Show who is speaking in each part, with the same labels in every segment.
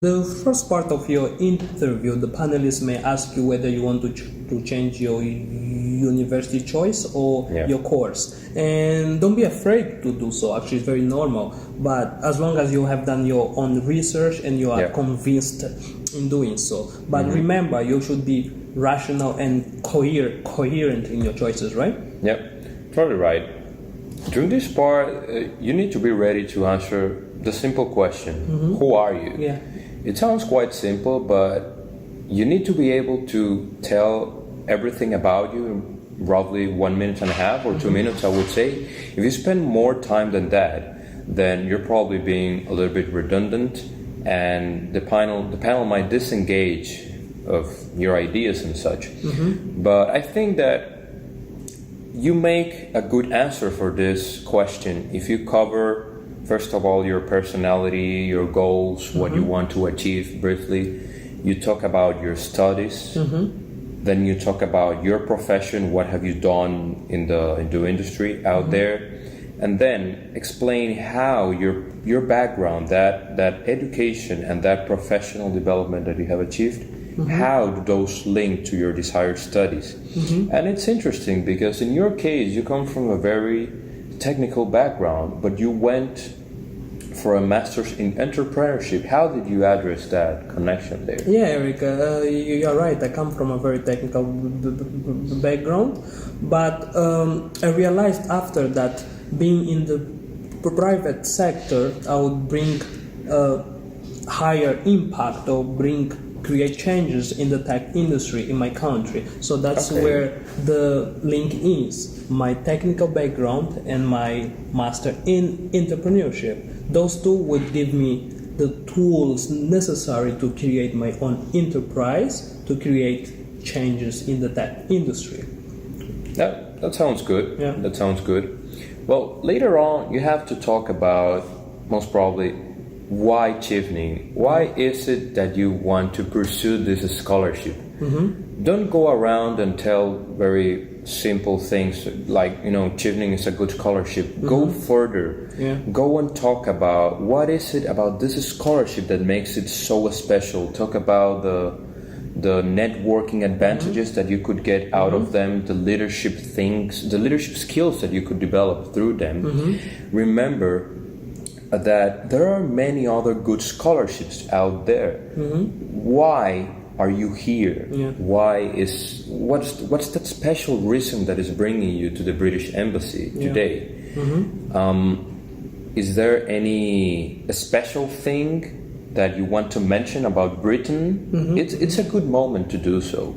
Speaker 1: The first part of your interview, the panelists may ask you whether you want to change your university choice or your course. And don't be afraid to do so. Actually, it's very normal. But as long as you have done your own research and you are convinced in doing so. But remember, you should be rational and coherent in your choices, right?
Speaker 2: Yep, totally right. During this part, you need to be ready to answer the simple question, who are you?
Speaker 1: Yeah.
Speaker 2: It sounds quite simple, but you need to be able to tell everything about you in roughly 1.5 minutes or 2 minutes, I would say. If you spend more time than that, then you're probably being a little bit redundant, and the panel might disengage of your ideas and such. But I think that you make a good answer for this question if you cover, first of all, your personality, your goals, what you want to achieve briefly. You talk about your studies. Then you talk about your profession, what have you done in the industry out there. And then explain how your background, that education and that professional development that you have achieved, how do those link to your desired studies? And it's interesting because in your case, you come from a very technical background, but you went for a master's in entrepreneurship. How did you address that connection there?
Speaker 1: Yeah, Eric, you're right. I come from a very technical background, but I realized after that being in the private sector, I would bring higher impact or create changes in the tech industry in my country. So that's where the link is. My technical background and my master in entrepreneurship. Those two would give me the tools necessary to create my own enterprise, to create changes in the tech industry.
Speaker 2: That sounds good.
Speaker 1: Yeah.
Speaker 2: That sounds good. Well, later on, you have to talk about, most probably, why Chevening? Why is it that you want to pursue this scholarship? Don't go around and tell very simple things like, Chevening is a good scholarship. Go further. Go and talk about what is it about this scholarship that makes it so special. Talk about the networking advantages that you could get out of them, the leadership skills that you could develop through them. Remember that there are many other good scholarships out there. Why are you here? What's that special reason that is bringing you to the British Embassy today? Is there any special thing that you want to mention about Britain? It's a good moment to do so.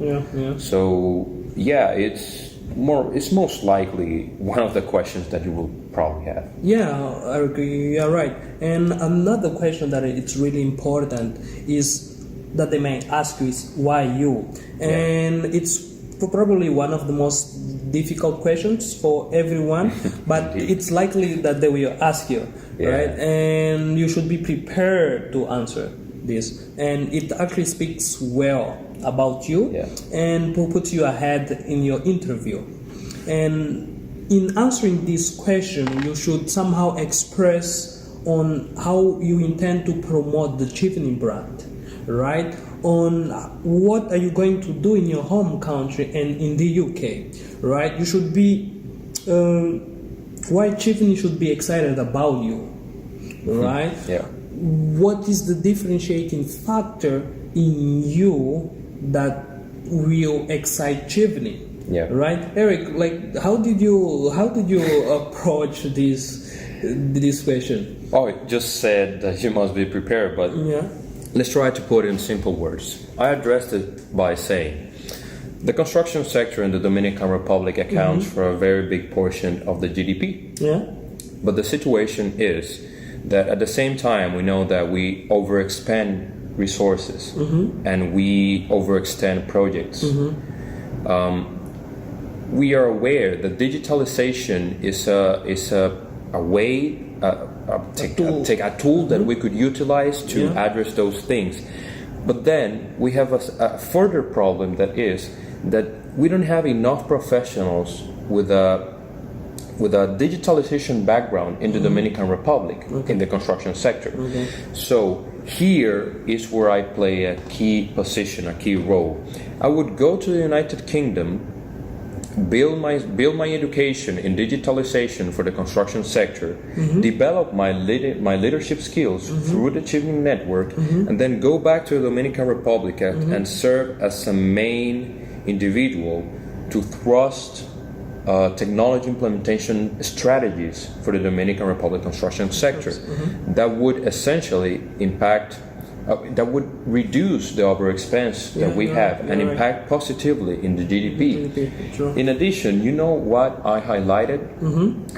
Speaker 2: So it's most likely one of the questions that you will probably have.
Speaker 1: Yeah, Eric, you're right. And another question that it's really important is that they may ask you is why you? And it's probably one of the most difficult questions for everyone, but it's likely that they will ask you, right? And you should be prepared to answer this. And it actually speaks well about you and puts you ahead in your interview. And in answering this question, you should somehow express on how you intend to promote the Chevening brand, right? On what are you going to do in your home country and in the UK, right? You should be, why Chevening should be excited about you, right? What is the differentiating factor in you that will excite Chevening? Right, Eric. Like, how did you approach this question?
Speaker 2: Oh, it just said that you must be prepared, but let's try to put it in simple words. I addressed it by saying the construction sector in the Dominican Republic accounts for a very big portion of the GDP. But the situation is that at the same time we know that we overexpend resources and we overextend projects. We are aware that digitalization is a way, a tool that we could utilize to address those things. But then we have a further problem, that is that we don't have enough professionals with a with a digitalization background in the Dominican Republic in the construction sector. So here is where I play a key position, a key role. I would go to the United Kingdom, build my education in digitalization for the construction sector, develop my leadership skills through the Chevening network, and then go back to the Dominican Republic and serve as a main individual to thrust technology implementation strategies for the Dominican Republic construction sector that would essentially impact, that would reduce the over expense that we have and impact positively in the GDP. In addition, you know what I highlighted?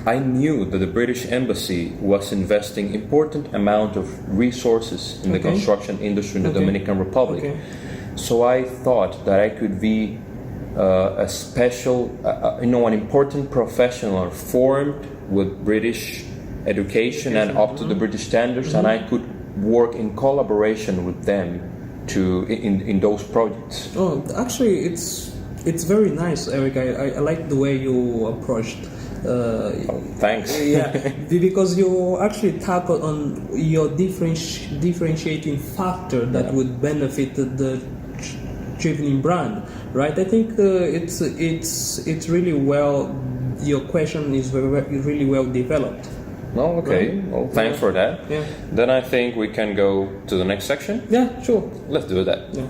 Speaker 2: I knew that the British Embassy was investing important amount of resources in the construction industry in the Dominican Republic. So I thought that I could be a special, an important professional formed with British education and up to the British standards, and I could work in collaboration with them in those projects.
Speaker 1: Oh, actually, it's very nice, Eric. I like the way you approached.
Speaker 2: Thanks.
Speaker 1: Because you actually tackle on your differentiating factor that would benefit the Chevening brand, right? I think it's really well. Your question is really well developed.
Speaker 2: Oh, okay.
Speaker 1: Right?
Speaker 2: Well, thanks for that.
Speaker 1: Yeah.
Speaker 2: Then I think we can go to the next section.
Speaker 1: Yeah, sure.
Speaker 2: Let's do that.
Speaker 1: Yeah.